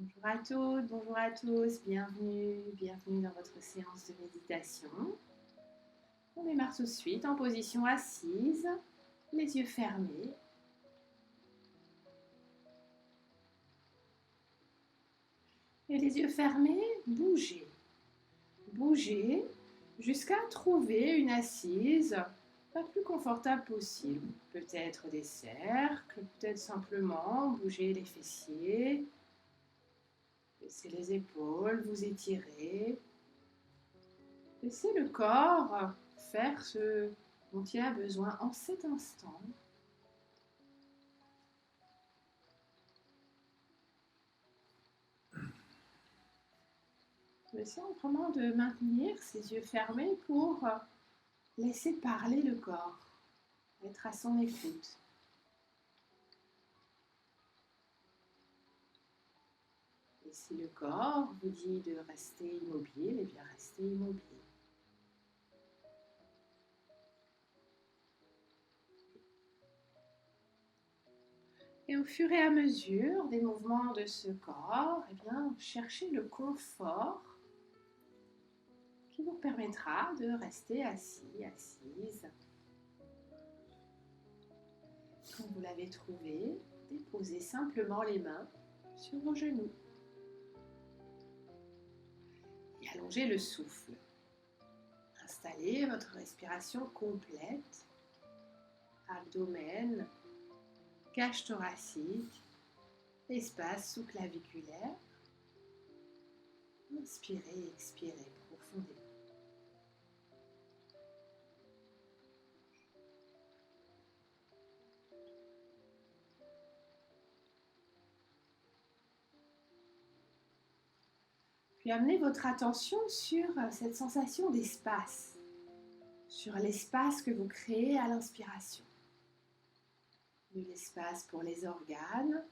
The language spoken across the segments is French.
Bonjour à toutes, bonjour à tous, bienvenue dans votre séance de méditation. On démarre tout de suite en position assise, les yeux fermés. Et les yeux fermés, bougez. Bougez jusqu'à trouver une assise la plus confortable possible. Peut-être des cercles, peut-être simplement bouger les fessiers. Laissez les épaules vous étirer. Laissez le corps faire ce dont il a besoin en cet instant. Essayez vraiment de maintenir ses yeux fermés pour laisser parler le corps, être à son écoute. Et si le corps vous dit de rester immobile, eh bien restez immobile. Et au fur et à mesure des mouvements de ce corps, eh bien, cherchez le confort qui vous permettra de rester assis, assise. Quand vous l'avez trouvé, déposez simplement les mains sur vos genoux et allongez le souffle. Installez votre respiration complète, abdomen, cage thoracique, espace sous-claviculaire. Inspirez et expirez profondément. Puis amenez votre attention sur cette sensation d'espace, sur l'espace que vous créez à l'inspiration. De l'espace pour les organes,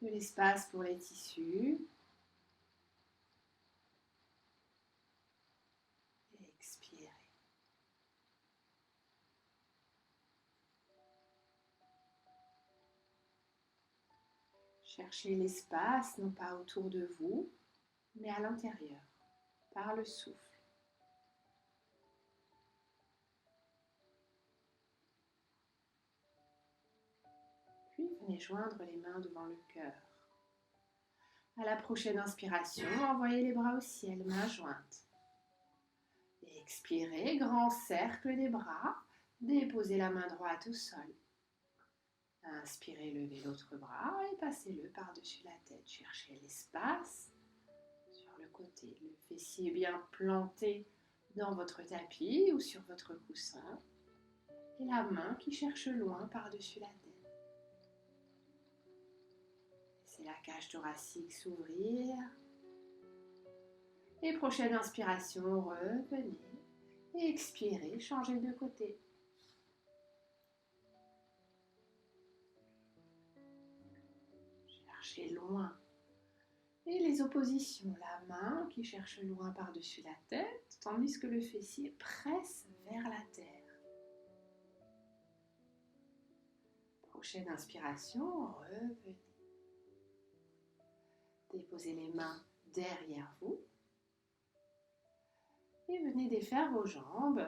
de l'espace pour les tissus. Et expirez. Cherchez l'espace, non pas autour de vous, mais à l'intérieur, par le souffle. Puis venez joindre les mains devant le cœur. À la prochaine inspiration, envoyez les bras au ciel, mains jointes. Et expirez, grand cercle des bras, déposez la main droite au sol. Inspirez, levez l'autre bras et passez-le par-dessus la tête. Cherchez l'espace sur le côté, le fessier bien planté dans votre tapis ou sur votre coussin et la main qui cherche loin par-dessus la tête. Laissez la cage thoracique s'ouvrir. Et prochaine inspiration, revenez et expirez, changez de côté. Cherchez loin. Et les oppositions, la main qui cherche loin par-dessus la tête, tandis que le fessier presse vers la terre. Prochaine inspiration, revenez. Déposez les mains derrière vous. Et venez défaire vos jambes.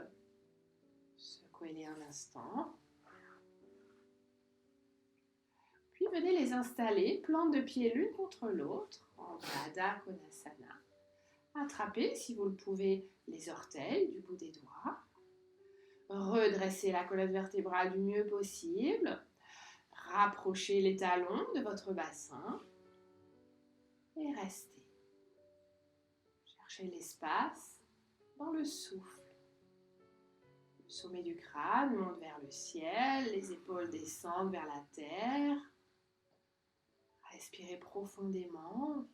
Secouez-les un instant. Puis venez les installer, plantes de pieds l'une contre l'autre, en Baddha Konasana. Attrapez, si vous le pouvez, les orteils du bout des doigts. Redressez la colonne vertébrale du mieux possible. Rapprochez les talons de votre bassin. Et restez. Cherchez l'espace dans le souffle. Le sommet du crâne monte vers le ciel, les épaules descendent vers la terre. Respirez profondément.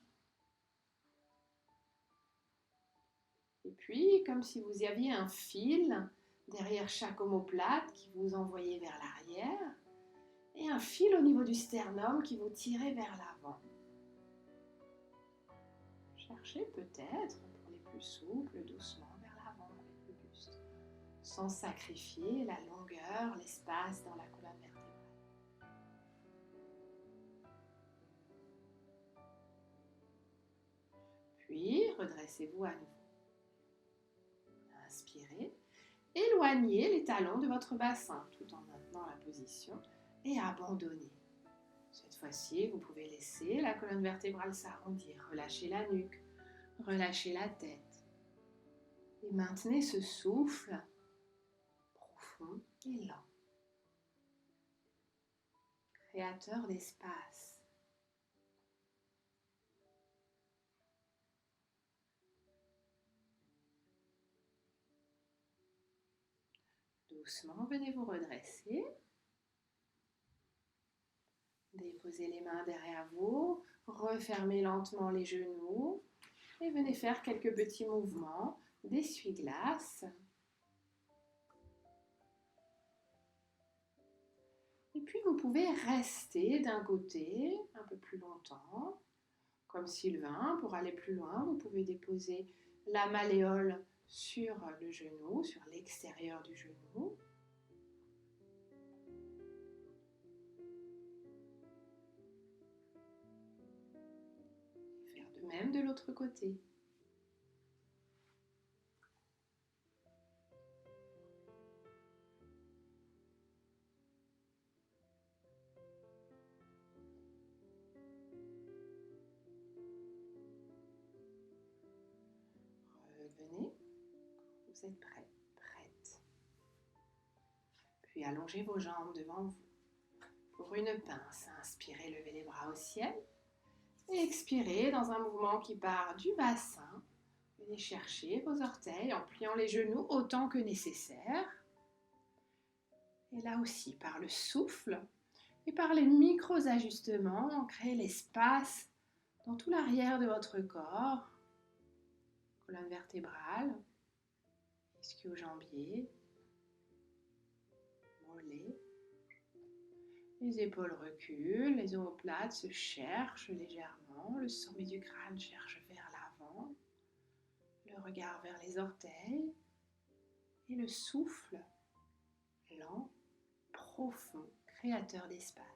Et puis, comme si vous aviez un fil derrière chaque omoplate qui vous envoyait vers l'arrière et un fil au niveau du sternum qui vous tirait vers l'avant. Cherchez peut-être, pour les plus souples, doucement vers l'avant avec le buste, sans sacrifier la longueur, l'espace dans la colonne vertébrale. Puis, redressez-vous à nouveau. Inspirez. Éloignez les talons de votre bassin tout en maintenant la position et abandonnez. Cette fois-ci, vous pouvez laisser la colonne vertébrale s'arrondir, relâcher la nuque, relâcher la tête. Et maintenez ce souffle profond et lent. Créateur d'espace. Doucement, venez vous redresser. Déposez les mains derrière vous, refermez lentement les genoux et venez faire quelques petits mouvements d'essuie-glace. Et puis vous pouvez rester d'un côté un peu plus longtemps. Comme Sylvain, pour aller plus loin, vous pouvez déposer la malléole sur le genou, sur l'extérieur du genou. Faire de même de l'autre côté. Revenez, vous êtes prêt, prête. Puis allongez vos jambes devant vous. Pour une pince, inspirez, levez les bras au ciel. Et expirez dans un mouvement qui part du bassin. Venez chercher vos orteils en pliant les genoux autant que nécessaire. Et là aussi, par le souffle et par les micro-ajustements, créez l'espace dans tout l'arrière de votre corps. Colonne vertébrale, ischio-jambier, mollet. Les épaules reculent, les omoplates se cherchent légèrement, le sommet du crâne cherche vers l'avant, le regard vers les orteils et le souffle lent, profond, créateur d'espace.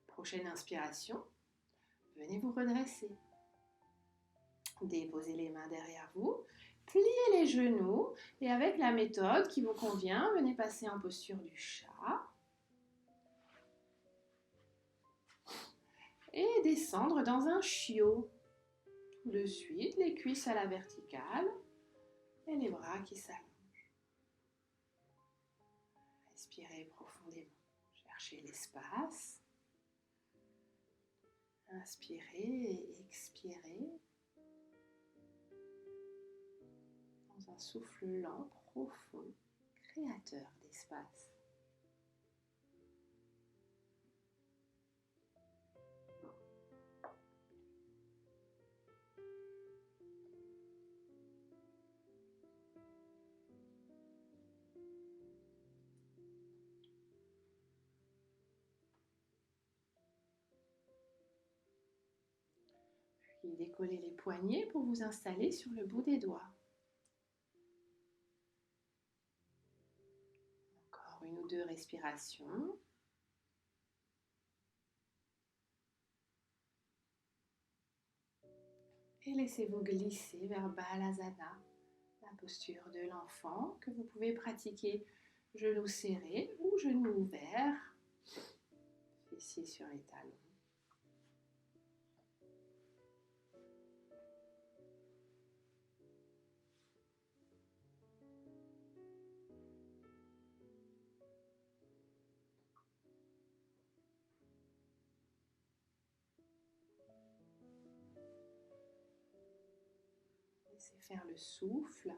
Prochaine inspiration, venez vous redresser. Déposez les mains derrière vous, pliez les genoux et avec la méthode qui vous convient, venez passer en posture du chat et descendre dans un chiot. Tout de suite, les cuisses à la verticale et les bras qui s'allongent. Respirez profondément, cherchez l'espace. Inspirez et expirez dans un souffle lent, profond, créateur d'espace. Puis décollez les poignets pour vous installer sur le bout des doigts. Encore une ou deux respirations. Et laissez-vous glisser vers Balasana, la posture de l'enfant que vous pouvez pratiquer genoux serrés ou genoux ouverts, fessiers sur les talons. Laissez faire le souffle.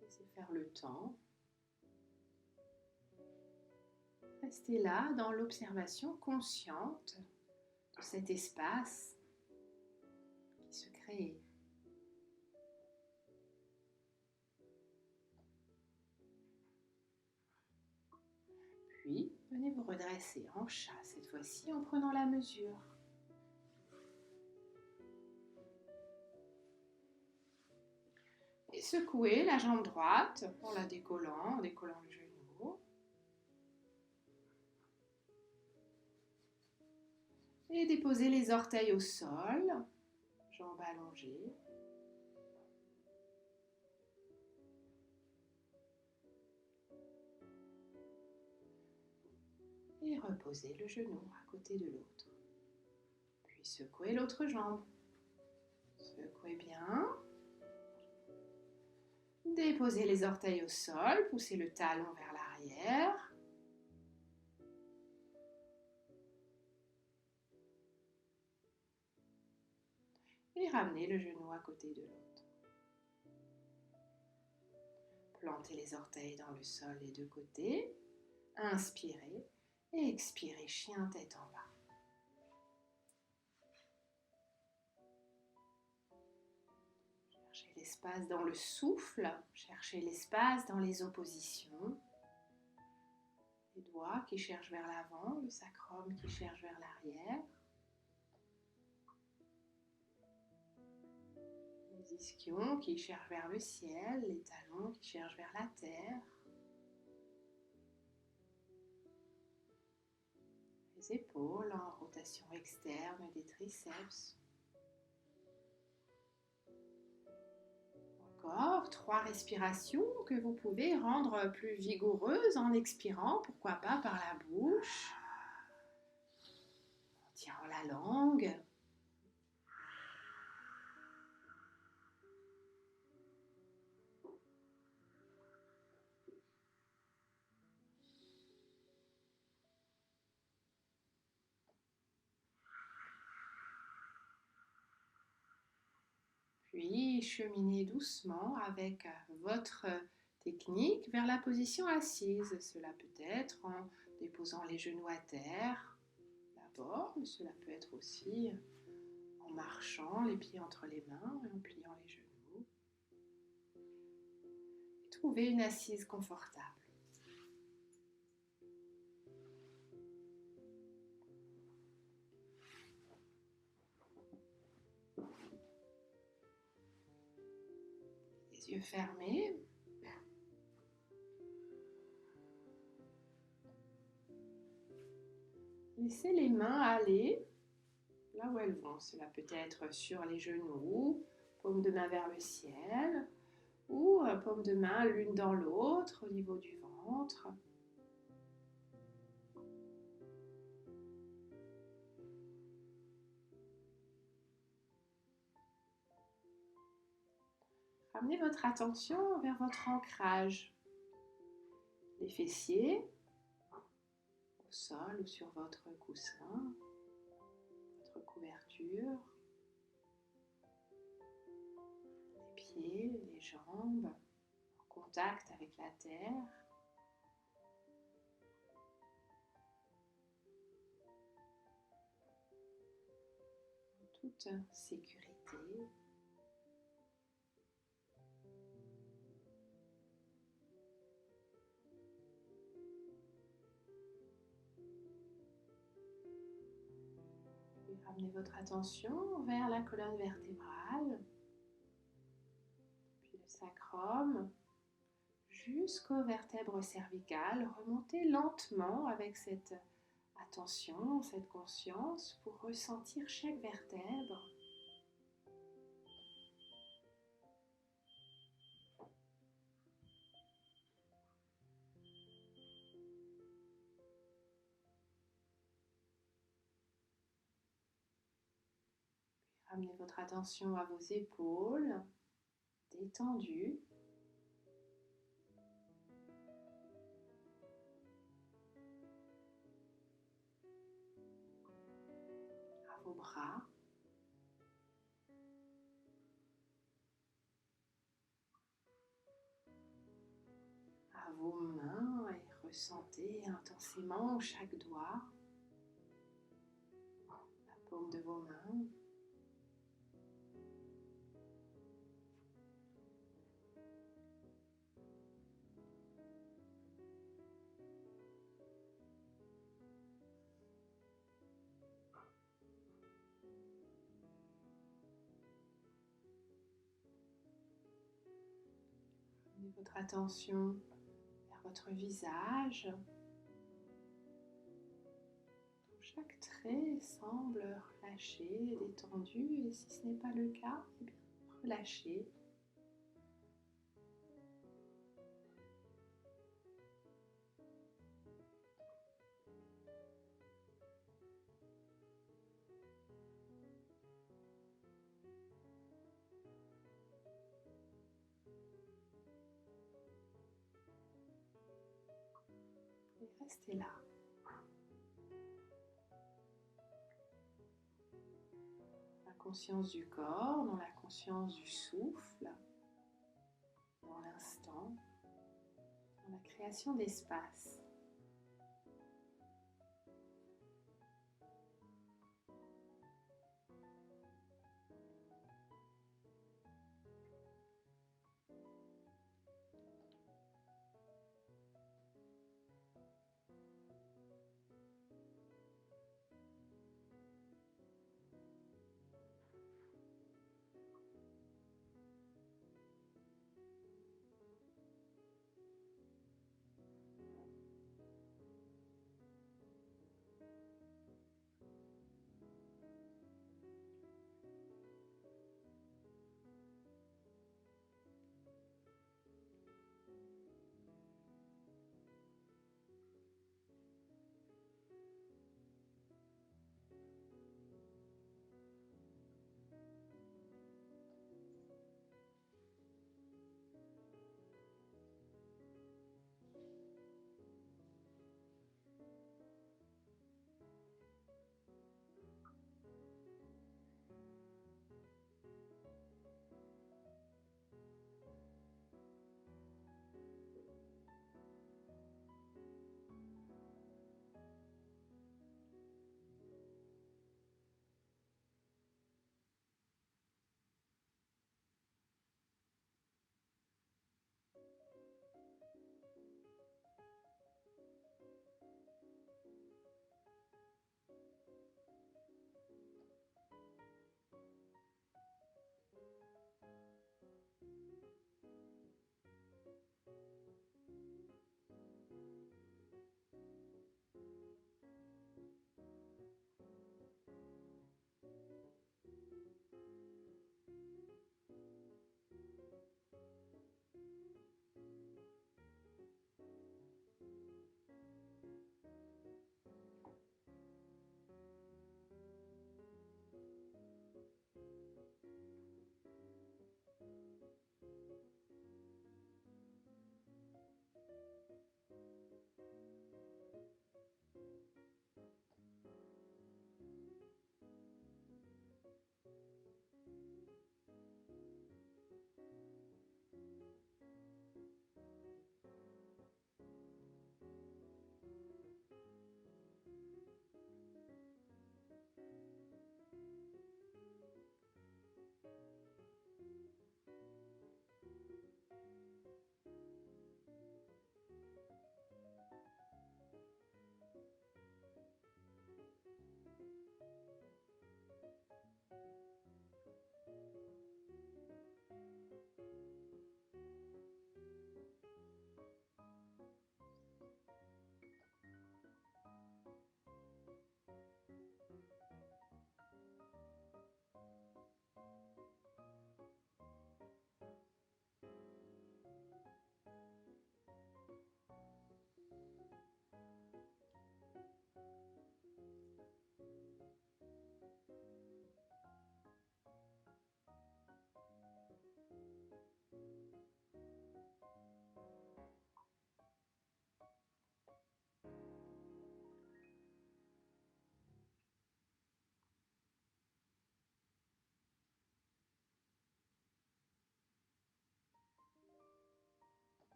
Laissez faire le temps. Restez là dans l'observation consciente de cet espace qui se crée. Puis, Venez vous redresser en chat cette fois-ci en prenant la mesure. Et secouez la jambe droite en la décollant, le genou. Et déposez les orteils au sol, jambes allongées. Et reposez le genou à côté de l'autre. Puis secouez l'autre jambe. Secouez bien. Déposez les orteils au sol, poussez le talon vers l'arrière. Et ramenez le genou à côté de l'autre. Plantez les orteils dans le sol des deux côtés. Inspirez et expirez, chien tête en bas. Cherchez l'espace dans le souffle, cherchez l'espace dans les oppositions. Les doigts qui cherchent vers l'avant, le sacrum qui cherche vers l'arrière. Les ischions qui cherchent vers le ciel, les talons qui cherchent vers la terre. Les épaules en rotation externe des triceps. Encore 3 respirations que vous pouvez rendre plus vigoureuses en expirant, pourquoi pas par la bouche, en tirant la langue. Puis cheminez doucement avec votre technique vers la position assise. Cela peut être en déposant les genoux à terre d'abord, mais cela peut être aussi en marchant les pieds entre les mains et en pliant les genoux. Et trouvez une assise confortable. Les yeux fermés. Laissez les mains aller là où elles vont. Cela peut être sur les genoux, paume de main vers le ciel, ou paume de main l'une dans l'autre au niveau du ventre. Ramenez votre attention vers votre ancrage. Les fessiers au sol ou sur votre coussin, votre couverture. Les pieds, les jambes en contact avec la terre. En toute sécurité. Ramenez votre attention vers la colonne vertébrale, puis le sacrum, jusqu'aux vertèbres cervicales. Remontez lentement avec cette attention, cette conscience pour ressentir chaque vertèbre. Ramenez votre attention à vos épaules, détendues. À vos bras. À vos mains et ressentez intensément chaque doigt, la paume de vos mains. Amenez votre attention vers votre visage. Chaque trait semble relâché, détendu, et si ce n'est pas le cas, eh bien, relâchez. Et restez là. La conscience du corps, dans la conscience du souffle, dans l'instant, dans la création d'espace.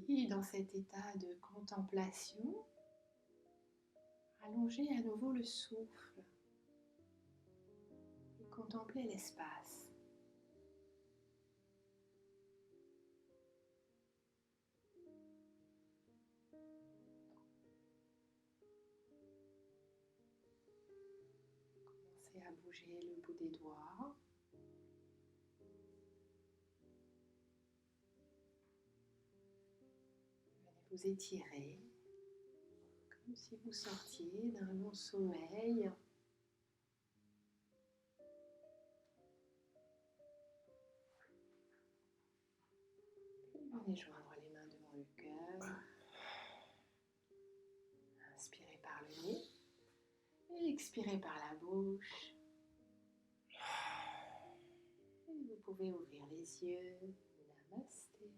Puis, dans cet état de contemplation, Allongez à nouveau le souffle et contemplez l'espace. Commencez à bouger le bout des doigts. Venez vous étirer comme si vous sortiez d'un long sommeil. Venez joindre les mains devant le cœur. Inspirez par le nez et expirez par la bouche. Et vous pouvez ouvrir les yeux. Namasté.